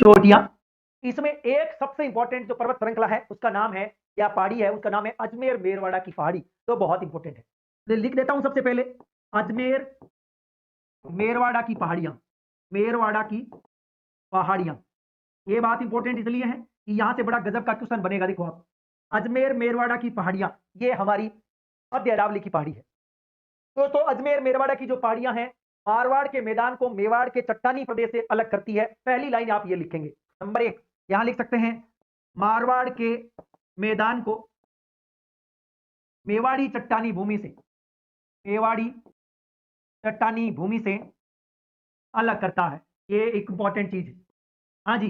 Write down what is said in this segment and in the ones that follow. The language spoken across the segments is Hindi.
चोटियां। इसमें एक सबसे इंपॉर्टेंट जो पर्वत श्रृंखला है उसका नाम है या पहाड़ी है उसका नाम है अजमेर मेरवाड़ा की पहाड़ी। तो बहुत इंपॉर्टेंट है, तो लिख देता हूं सबसे पहले अजमेर मेरवाड़ा की पहाड़ियां। मेरवाड़ा की पहाड़ियां, ये बात इंपॉर्टेंट इसलिए है कि यहां से बड़ा गजब का क्वेश्चन बनेगा। देखो आप, अजमेर मेरवाड़ा की पहाड़ियां, ये हमारी मध्य अरावली की पहाड़ी है। दोस्तों अजमेर मेरवाड़ा की जो पहाड़ियां हैं, मारवाड़ के मैदान को मेवाड़ के चट्टानी प्रदेश से अलग करती है। पहली लाइन आप ये लिखेंगे, नंबर एक यहां लिख सकते हैं, मारवाड़ के मैदान को मेवाड़ी चट्टानी भूमि से, मेवाड़ी चट्टानी भूमि से अलग करता है। ये एक इंपॉर्टेंट चीज है। हाँ जी,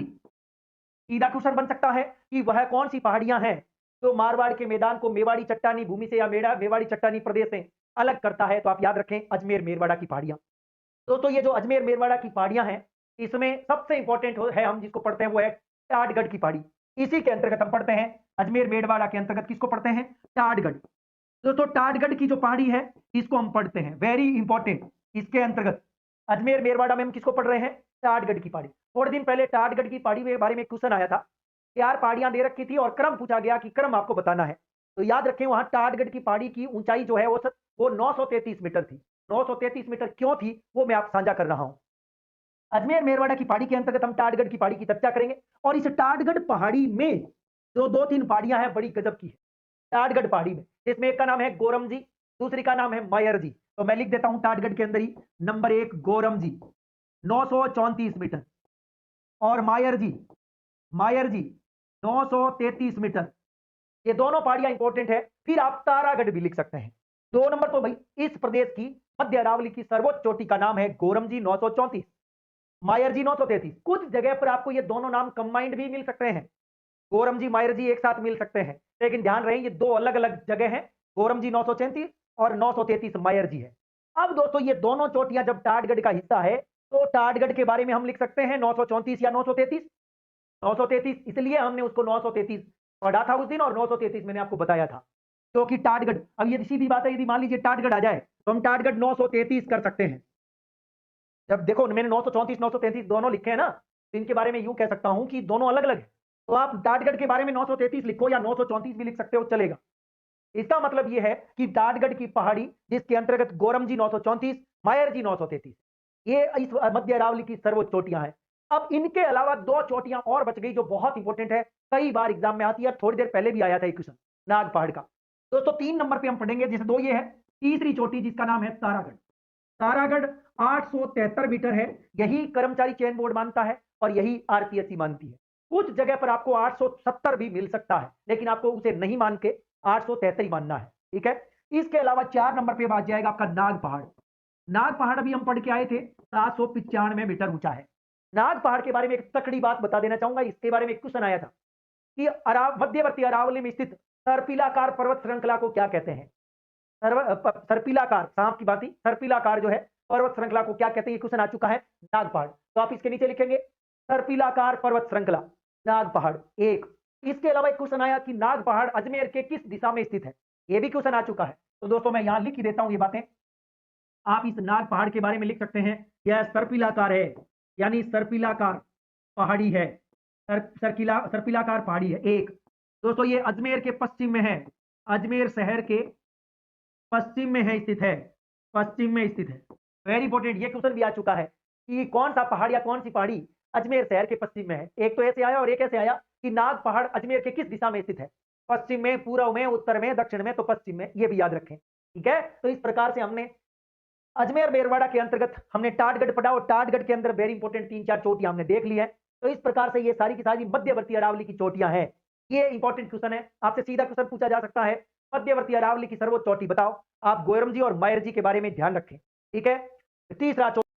सीधा क्वेश्चन बन सकता है कि वह कौन सी पहाड़ियां हैं जो मारवाड़ के मैदान को मेवाड़ी चट्टानी भूमि से या मेवाड़ी चट्टानी प्रदेश से अलग करता है। तो आप याद रखें अजमेर मेरवाड़ा की पहाड़ियां। दोस्तों ये जो अजमेर मेरवाड़ा की पहाड़ियां हैं, इसमें सबसे इंपॉर्टेंट है हम जिसको पढ़ते हैं वो है टाटगढ़ की पहाड़ी। इसी के अंतर्गत हम पढ़ते हैं, अजमेर मेरवाड़ा के अंतर्गत किसको पढ़ते हैं, टाटगढ़। दोस्तों टाटगढ़ की जो पहाड़ी है इसको हम पढ़ते हैं, वेरी इंपॉर्टेंट। इसके अंतर्गत अजमेर मेरवाड़ा में हम किसको पढ़ रहे हैं, टाटगढ़ की पहाड़ी। थोड़े दिन पहले टाटगढ़ की पहाड़ी के बारे में क्वेश्चन आया था, चार पहाड़ियां दे रखी थी और क्रम पूछा गया कि क्रम आपको बताना है। तो याद रखें वहां टाटगढ़ की पहाड़ी की ऊंचाई जो है वो 933 मीटर थी। 933 मीटर क्यों थी वो मैं आप साझा कर रहा हूं। अजमेर मेरवाड़ा की पहाड़ी के अंतर्गत हम टाटगढ़ की पहाड़ी की चर्चा करेंगे। और इस टाटगढ़ पहाड़ी में जो दो तीन पहाड़ियां हैं बड़ी गजब की है टाटगढ़ पहाड़ी में। इसमें एक का नाम है गोरम जी, दूसरी का नाम है मायर जी। तो मैं लिख देता हूं टाटगढ़ के अंदर ही, नंबर एक गोरम जी 934 मीटर, और मायर जी 933 मीटर। ये दोनों पहाड़ियां इंपॉर्टेंट है। फिर आप तारागढ़ भी लिख सकते हैं। दो नंबर तो भाई इस प्रदेश की मध्य अरावली की सर्वोच्च चोटी का नाम है गोरम जी 934, मायर जी 933। कुछ जगह पर आपको ये दोनों नाम कंबाइंड भी मिल सकते हैं, गोरम जी मायर जी एक साथ मिल सकते हैं, लेकिन ध्यान रहे ये दो अलग अलग जगह हैं। गोरम जी 934 और 933 मायर जी है। अब दोस्तों ये दोनों चोटियां जब टाटगढ़ का हिस्सा है तो टाटगढ़ के बारे में हम लिख सकते हैं 934 या 933। 933 इसलिए हमने उसको 933 पढ़ा था उस दिन, और 933 मैंने आपको बताया था क्योंकि टाटगढ़, अब ये सीधी बात है, यदि मान लीजिए टाटगढ़ आ जाए तो हम टाटगढ़ 933 कर सकते हैं। जब देखो मैंने 934 933 दोनों लिखे हैं ना, तो इनके बारे में यूं कह सकता हूं कि दोनों अलग अलग है। तो आप टाटगढ़ के बारे में 933 लिखो या 934 भी लिख सकते हो, चलेगा। इसका मतलब यह है कि टाटगढ़ की पहाड़ी जिसके अंतर्गत गोरम जी 934, मायर जी 933, ये इस मध्य अरावली की सर्वोच्च चोटियां हैं। अब इनके अलावा दो चोटियां और बच गई जो बहुत इंपॉर्टेंट है, कई बार एग्जाम में आती है, थोड़ी देर पहले भी आया था एक क्वेश्चन नाग पहाड़ का। दोस्तों 3 नंबर पे हम पढ़ेंगे, जैसे दो ये है, तीसरी चोटी जिसका नाम है तारागढ़। तारागढ़ 873 मीटर है, यही कर्मचारी चयन बोर्ड मानता है और यही आरपीएससी मानती है। कुछ जगह पर आपको 870 भी मिल सकता है, लेकिन आपको उसे नहीं मान के 873 ही मानना है, ठीक है। इसके अलावा 4 नंबर पे बात जाएगा आपका नाग पहाड़। नाग पहाड़ अभी हम पढ़ के आए थे, 795 मीटर ऊंचा है। नाग पहाड़ के बारे में एक तकड़ी बात बता देना चाहूंगा, इसके बारे में एक क्वेश्चन आया था कि मध्यवर्ती अरावली में स्थित सर्पिलाकार पर्वत श्रृंखला को क्या कहते हैं। सर्पिलाकार, सांप की भांति सर्पिलाकार जो है पर्वत श्रृंखला को क्या कहते हैं, ये क्वेश्चन आ चुका है। नाग पहाड़। तो आप इसके नीचे लिखेंगे सर्पिलाकार पर्वत श्रृंखला नाग पहाड़ एक। इसके अलावा एक क्वेश्चन आया कि नाग पहाड़ अजमेर के किस दिशा में स्थित है, ये भी क्वेश्चन आ चुका है। तो दोस्तों मैं यहां लिख ही देता हूं ये बातें, आप इस नाग पहाड़ के बारे में लिख सकते हैं, यह सर्पिलाकार है, यानी सर्पिलाकार पहाड़ी है, सर्पिलाकार पहाड़ी है एक। दोस्तों ये अजमेर के पश्चिम में है, अजमेर शहर के पश्चिम में है स्थित है, पश्चिम में स्थित है। वेरी इंपॉर्टेंट, ये क्वेश्चन भी आ चुका है कि कौन सा पहाड़ या कौन सी पहाड़ी अजमेर शहर के पश्चिम में है। एक तो ऐसे आया और एक ऐसे आया कि नाग पहाड़ अजमेर के किस दिशा में स्थित है, पश्चिम में, पूर्व में, उत्तर में, दक्षिण में, तो पश्चिम में, ये भी याद रखें, ठीक है। तो इस प्रकार से हमने अजमेर मेरवाड़ा के अंतर्गत हमने टाटगढ़ पढ़ा और टाटगढ़ के अंदर वेरी इंपॉर्टेंट 3-4 चोटियां हमने देख ली है। तो इस प्रकार से ये सारी की सारी मध्यवर्ती अरावली की चोटियां हैं। ये इंपॉर्टेंट क्वेश्चन है, आपसे सीधा क्वेश्चन पूछा जा सकता है, मध्यवर्ती अरावली की सर्वोच्च चोटी बताओ। आप गोरम जी और मायर जी के बारे में ध्यान रखें, ठीक है। तीसरा